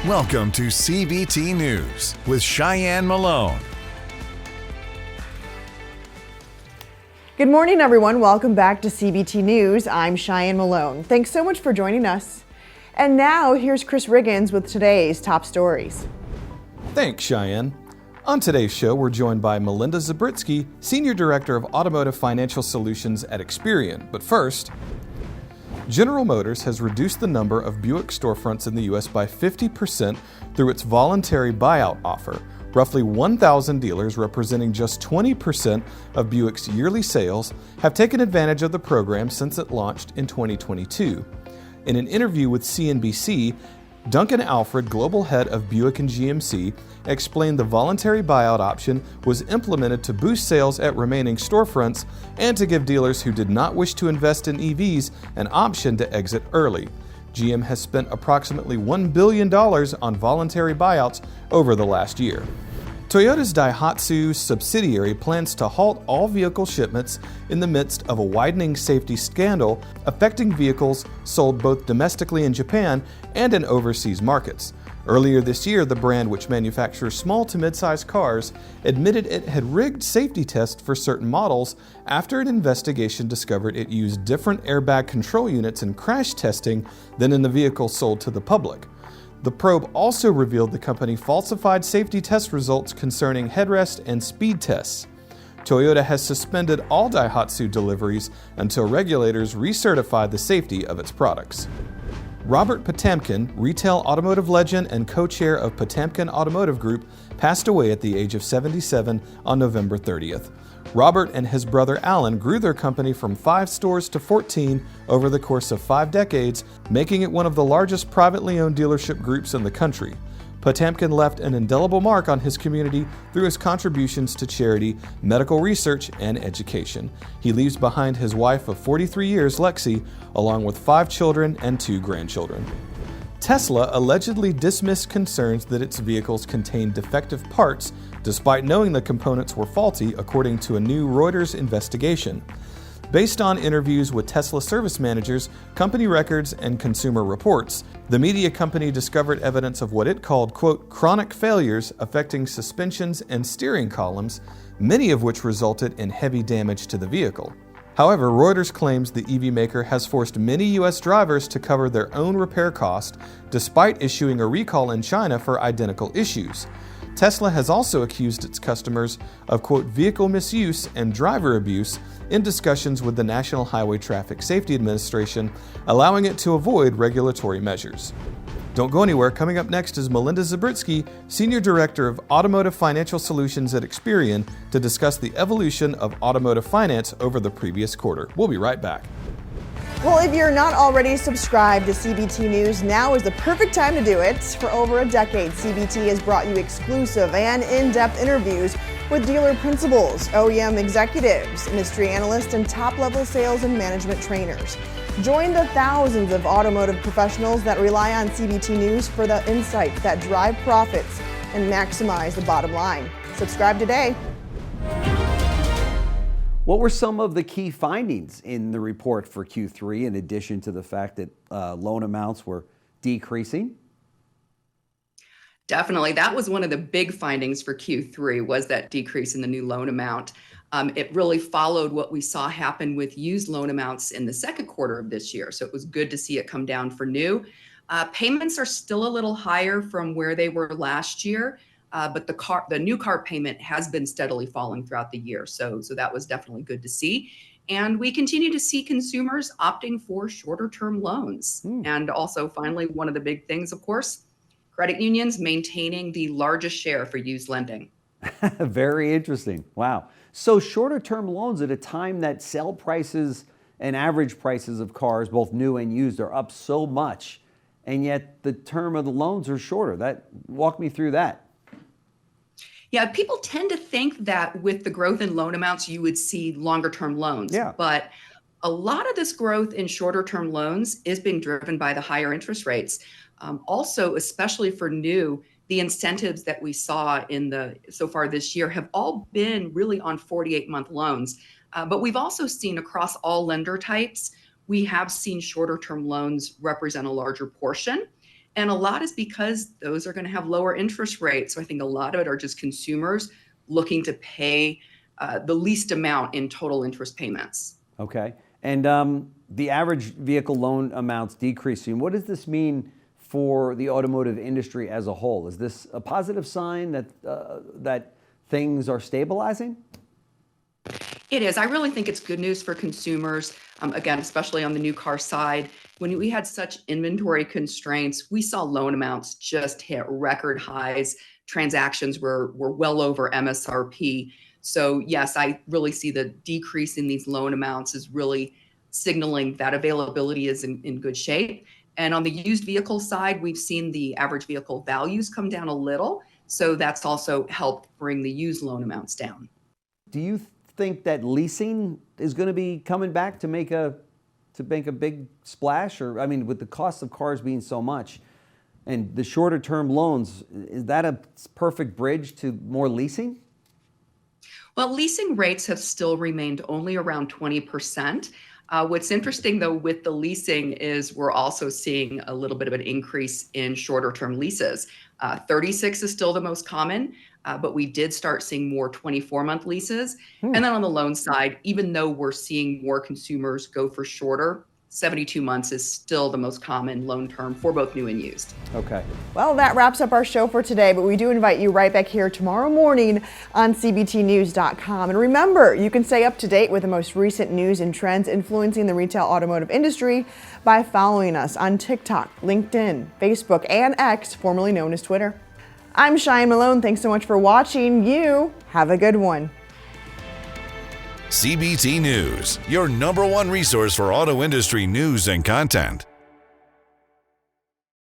Welcome to CBT News with Shyann Malone. Good morning, everyone. Welcome back to CBT News. I'm Shyann Malone. Thanks so much for joining us. And now, here's Chris Riggins with today's top stories. Thanks, Shyann. On today's show, we're joined by Melinda Zabritsky, Senior Director of Automotive Financial Solutions at Experian. But first, General Motors has reduced the number of Buick storefronts in the U.S. by 50% through its voluntary buyout offer. Roughly 1,000 dealers, representing just 20% of Buick's yearly sales, have taken advantage of the program since it launched in 2022. In an interview with CNBC, Duncan Alfred, global head of Buick and GMC, explained the voluntary buyout option was implemented to boost sales at remaining storefronts and to give dealers who did not wish to invest in EVs an option to exit early. GM has spent approximately $1 billion on voluntary buyouts over the last year. Toyota's Daihatsu subsidiary plans to halt all vehicle shipments in the midst of a widening safety scandal affecting vehicles sold both domestically in Japan and in overseas markets. Earlier this year, the brand, which manufactures small to mid-sized cars, admitted it had rigged safety tests for certain models after an investigation discovered it used different airbag control units in crash testing than in the vehicles sold to the public. The probe also revealed the company falsified safety test results concerning headrest and speed tests. Toyota has suspended all Daihatsu deliveries until regulators recertify the safety of its products. Robert Potamkin, retail automotive legend and co-chair of Potamkin Automotive Group, passed away at the age of 77 on November 30th. Robert and his brother Alan grew their company from 5 stores to 14 over the course of 5 decades, making it one of the largest privately owned dealership groups in the country. Potamkin left an indelible mark on his community through his contributions to charity, medical research, and education. He leaves behind his wife of 43 years, Lexi, along with 5 children and 2 grandchildren. Tesla allegedly dismissed concerns that its vehicles contained defective parts, despite knowing the components were faulty, according to a new Reuters investigation. Based on interviews with Tesla service managers, company records, and consumer reports, the media company discovered evidence of what it called, quote, chronic failures affecting suspensions and steering columns, many of which resulted in heavy damage to the vehicle. However, Reuters claims the EV maker has forced many U.S. drivers to cover their own repair cost, despite issuing a recall in China for identical issues. Tesla has also accused its customers of, quote, vehicle misuse and driver abuse in discussions with the National Highway Traffic Safety Administration, allowing it to avoid regulatory measures. Don't go anywhere. Coming up next is Melinda Zabritsky, Senior Director of Automotive Financial Solutions at Experian, to discuss the evolution of automotive finance over the previous quarter. We'll be right back. Well, if you're not already subscribed to CBT News, now is the perfect time to do it. For over a decade, CBT has brought you exclusive and in-depth interviews with dealer principals, OEM executives, industry analysts, and top-level sales and management trainers. Join the thousands of automotive professionals that rely on CBT News for the insights that drive profits and maximize the bottom line. Subscribe today. What were some of the key findings in the report for Q3, in addition to the fact that loan amounts were decreasing? Definitely. That was one of the big findings for Q3, was that decrease in the new loan amount. It really followed what we saw happen with used loan amounts in the second quarter of this year. So it was good to see it come down for new. Payments are still a little higher from where they were last year, but the new car payment has been steadily falling throughout the year. So that was definitely good to see. And we continue to see consumers opting for shorter term loans. And also, finally, one of the big things, of course, credit unions maintaining the largest share for used lending. Very interesting. Wow. So shorter term loans at a time that sale prices and average prices of cars, both new and used, are up so much, and yet the term of the loans are shorter. Walk me through that. Yeah, people tend to think that with the growth in loan amounts, you would see longer term loans. Yeah. But a lot of this growth in shorter term loans is being driven by the higher interest rates. Also, especially for new, the incentives that we saw so far this year have all been really on 48-month loans. But we've also seen across all lender types, we have seen shorter term loans represent a larger portion. And a lot is because those are going to have lower interest rates. So I think a lot of it are just consumers looking to pay the least amount in total interest payments. Okay. And the average vehicle loan amounts decreasing. What does this mean for the automotive industry as a whole? Is this a positive sign that things are stabilizing? It is. I really think it's good news for consumers, again, especially on the new car side. When we had such inventory constraints, we saw loan amounts just hit record highs. Transactions were well over MSRP. So yes, I really see the decrease in these loan amounts is really signaling that availability is in good shape. And on the used vehicle side, we've seen the average vehicle values come down a little. So that's also helped bring the used loan amounts down. Do you think that leasing is going to be coming back to make a big splash? Or, I mean, with the cost of cars being so much and the shorter term loans, is that a perfect bridge to more leasing? Well, leasing rates have still remained only around 20%. What's interesting, though, with the leasing is we're also seeing a little bit of an increase in shorter term leases. 36 is still the most common, but we did start seeing more 24-month leases. And then on the loan side, even though we're seeing more consumers go for shorter, 72 months is still the most common loan term for both new and used. Okay. Well, that wraps up our show for today, but we do invite you right back here tomorrow morning on CBTnews.com. And remember, you can stay up to date with the most recent news and trends influencing the retail automotive industry by following us on TikTok, LinkedIn, Facebook, and X, formerly known as Twitter. I'm Shyann Malone. Thanks so much for watching. You have a good one. CBT News, your #1 resource for auto industry news and content.